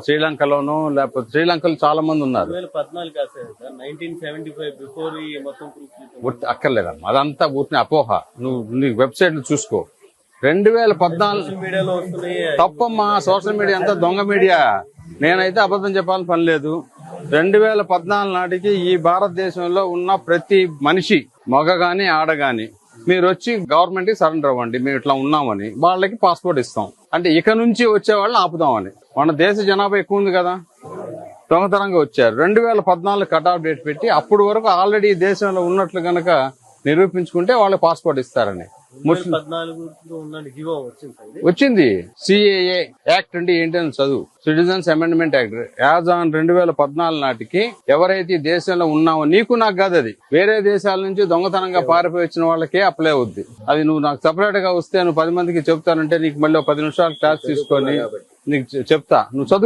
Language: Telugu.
శ్రీలంకలోనో లేకపోతే శ్రీలంకలో చాలా మంది ఉన్నారు. 2014 కాదు సార్, 1975 బిఫోర్ ఈ మొత్తం ప్రూఫ్ అక్కర్లేదమ్మా, అదంతా ఊరిని అపోహ. నువ్వు నీ వెబ్సైట్ చూసుకో. 2014 మీడియాలో వస్తున్నాయి. తప్పమ్మా, సోషల్ మీడియా అంతా దొంగ మీడియా. నేనైతే అబద్ధం చెప్పాలని పని లేదు. 2014 నాటికి ఈ భారతదేశంలో ఉన్న ప్రతి మనిషి, మగ గాని ఆడ గాని, మీరు వచ్చి గవర్నమెంట్ కి సరెండర్ అవ్వండి, మేము ఇట్లా ఉన్నామని, వాళ్ళకి పాస్పోర్ట్ ఇస్తాం. అంటే ఇక నుంచి వచ్చే వాళ్ళని ఆపుదామని. మన దేశ జనాభా ఎక్కువ ఉంది కదా, దొంగతనంగా వచ్చారు. 2014 కట్ ఆఫ్ డేట్ పెట్టి అప్పుడు వరకు ఆల్రెడీ దేశంలో ఉన్నట్లు గనక నిరూపించుకుంటే వాళ్ళకి పాస్పోర్ట్ ఇస్తారని. 2014 ఉన్న జీవో వచ్చింది. సిఏఏ యాక్ట్ అంటే ఏంటని చదువు, citizens amendment act. As on 2014 నాటికి ఎవరైతే దేశంలో ఉన్నావో, నీకు నాకు కాదు, అది వేరే దేశాల నుంచి దొంగతనంగా పారిపోయి వచ్చిన వాళ్ళకే అప్లై అవుద్ది. అది నువ్వు నాకు సెపరేట్ గా వస్తే నువ్వు 10 మందికి చెప్తానంటే నీకు మళ్ళీ 10 నిమిషాలు క్లాస్ తీసుకొని నీకు చెప్తా, నువ్వు చదువు.